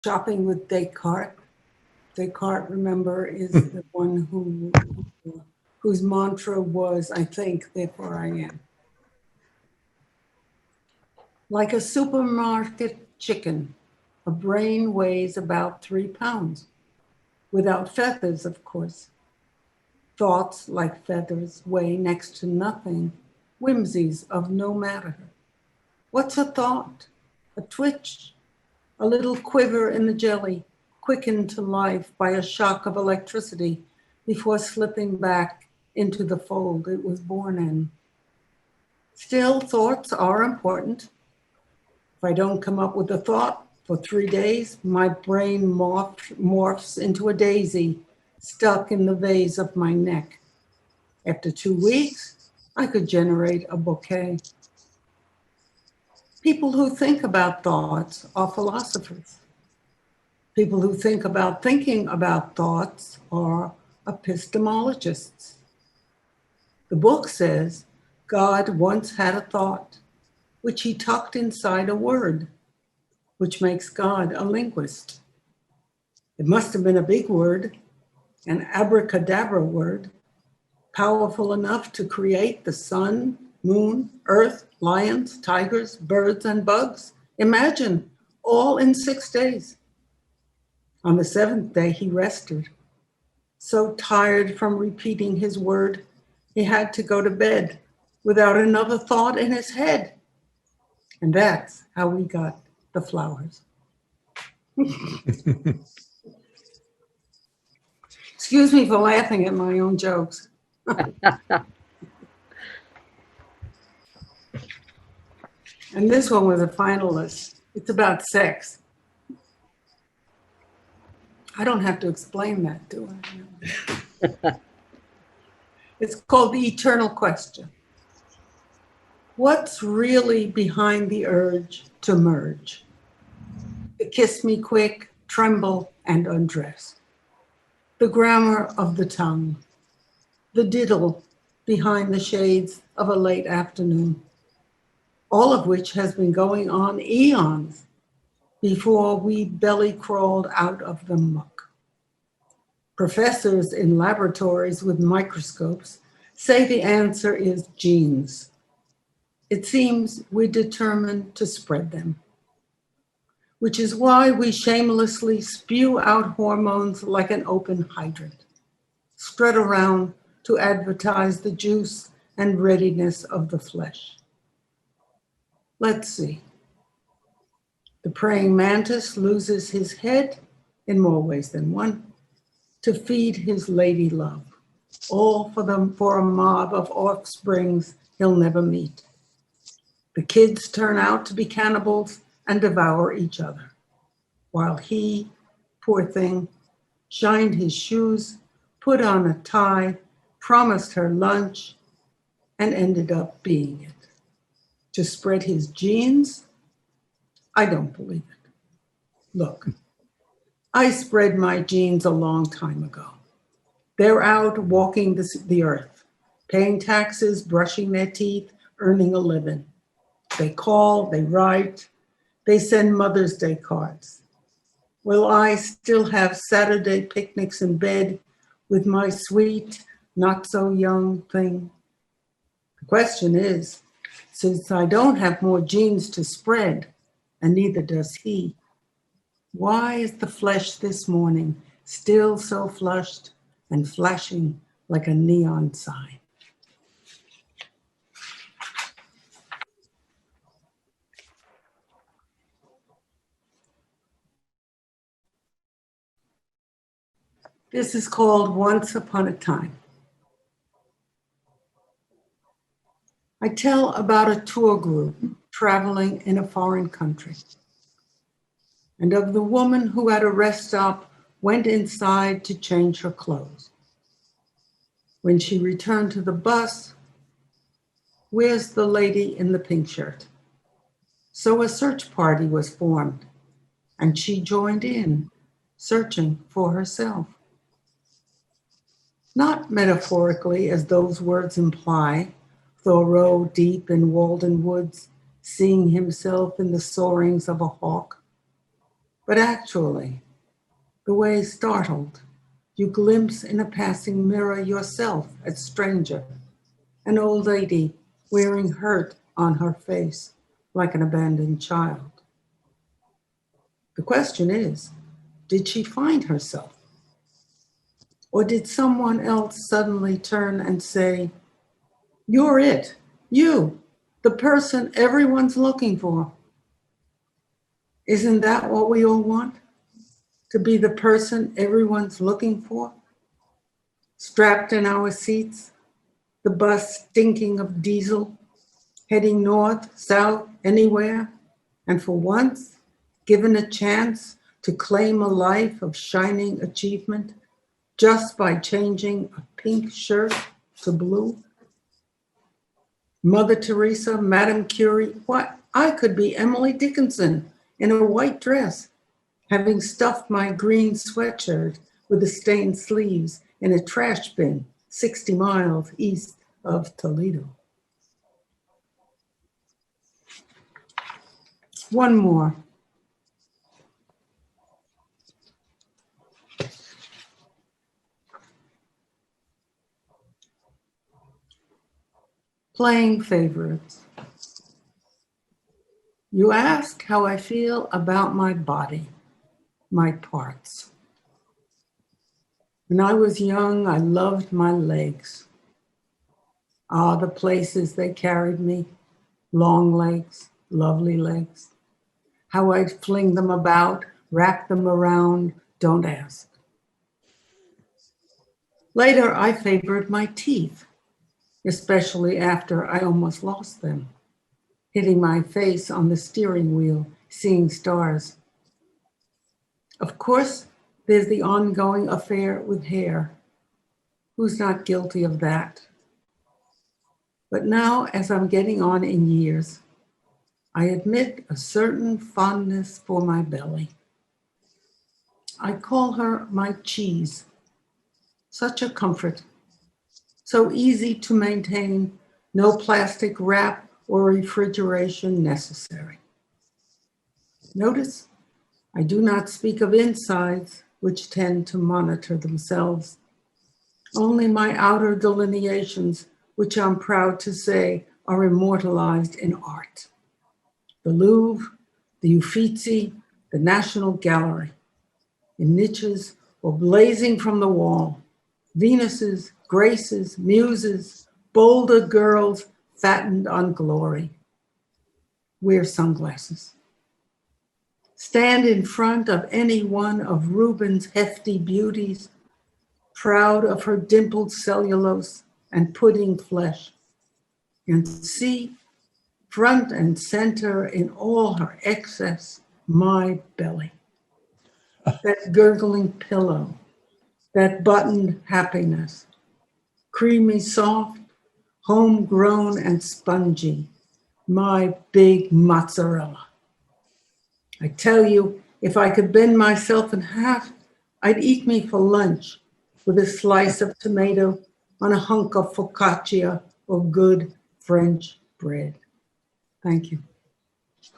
Shopping with Descartes. Descartes, remember, is the one whose mantra was, I think, therefore I am. Like a supermarket chicken, a brain weighs about 3 pounds, without feathers, of course. Thoughts, like feathers, weigh next to nothing, whimsies of no matter. What's a thought? A twitch, a little quiver in the jelly, quickened to life by a shock of electricity before slipping back into the fold it was born in. Still, thoughts are important. If I don't come up with a thought for 3 days, my brain morphs into a daisy stuck in the vase of my neck. After 2 weeks, I could generate a bouquet. People who think about thoughts are philosophers. People who think about thinking about thoughts are epistemologists. The book says God once had a thought, which he tucked inside a word, which makes God a linguist. It must have been a big word, an abracadabra word, powerful enough to create the sun, moon, earth, lions, tigers, birds, and bugs. Imagine, all in 6 days. On the 7th day, he rested. So tired from repeating his word, he had to go to bed without another thought in his head. And that's how we got the flowers. Excuse me for laughing at my own jokes. And this one was a finalist. It's about sex. I don't have to explain that, do I? It's called The Eternal Question. What's really behind the urge to merge? The kiss me quick, tremble, and undress. The grammar of the tongue. The diddle behind the shades of a late afternoon. All of which has been going on eons before we belly crawled out of the muck. Professors in laboratories with microscopes say the answer is genes. It seems we're determined to spread them, which is why we shamelessly spew out hormones like an open hydrant, spread around to advertise the juice and readiness of the flesh. Let's see. The praying mantis loses his head in more ways than one to feed his lady love, all for a mob of offsprings he'll never meet. The kids turn out to be cannibals and devour each other, while he, poor thing, shined his shoes, put on a tie, promised her lunch, and ended up being it. To spread his genes? I don't believe it. Look, I spread my genes a long time ago. They're out walking the earth, paying taxes, brushing their teeth, earning a living. They call, they write, they send Mother's Day cards. Will I still have Saturday picnics in bed with my sweet, not so young thing? The question is, since I don't have more genes to spread, and neither does he, why is the flesh this morning still so flushed and flashing like a neon sign? This is called Once Upon a Time. I tell about a tour group traveling in a foreign country, and of the woman who at a rest stop went inside to change her clothes. When she returned to the bus, where's the lady in the pink shirt? So a search party was formed, and she joined in, searching for herself. Not metaphorically, as those words imply, Thoreau deep in Walden woods, seeing himself in the soarings of a hawk, But actually, the way startled, you glimpse in a passing mirror yourself a stranger, an old lady wearing hurt on her face like an abandoned child. The question is, did she find herself? Or did someone else suddenly turn and say, "You're it, you, the person everyone's looking for"? Isn't that what we all want? To be the person everyone's looking for? Strapped in our seats, the bus stinking of diesel, heading north, south, anywhere, and for once, given a chance to claim a life of shining achievement just by changing a pink shirt to blue? Mother Teresa, Madame Curie, what? I could be Emily Dickinson in a white dress, having stuffed my green sweatshirt with the stained sleeves in a trash bin 60 miles east of Toledo. One more. Playing favorites. You ask how I feel about my body, my parts. When I was young, I loved my legs. Ah, the places they carried me, long legs, lovely legs. How I'd fling them about, wrap them around, don't ask. Later, I favored my teeth, especially after I almost lost them, hitting my face on the steering wheel, seeing stars. Of course, there's the ongoing affair with hair. Who's not guilty of that? But now, as I'm getting on in years, I admit a certain fondness for my belly. I call her my cheese. Such a comfort, so easy to maintain, no plastic wrap or refrigeration necessary. Notice, I do not speak of insides, which tend to monitor themselves, only my outer delineations, which I'm proud to say are immortalized in art. The Louvre, the Uffizi, the National Gallery, in niches or blazing from the wall, Venuses, Graces, Muses, bolder girls fattened on glory. Wear sunglasses. Stand in front of any one of Rubens' hefty beauties, proud of her dimpled cellulose and pudding flesh, and see front and center in all her excess, my belly. That gurgling pillow, that buttoned happiness, creamy soft, homegrown and spongy, my big mozzarella. I tell you, if I could bend myself in half, I'd eat me for lunch with a slice of tomato on a hunk of focaccia or good French bread. Thank you.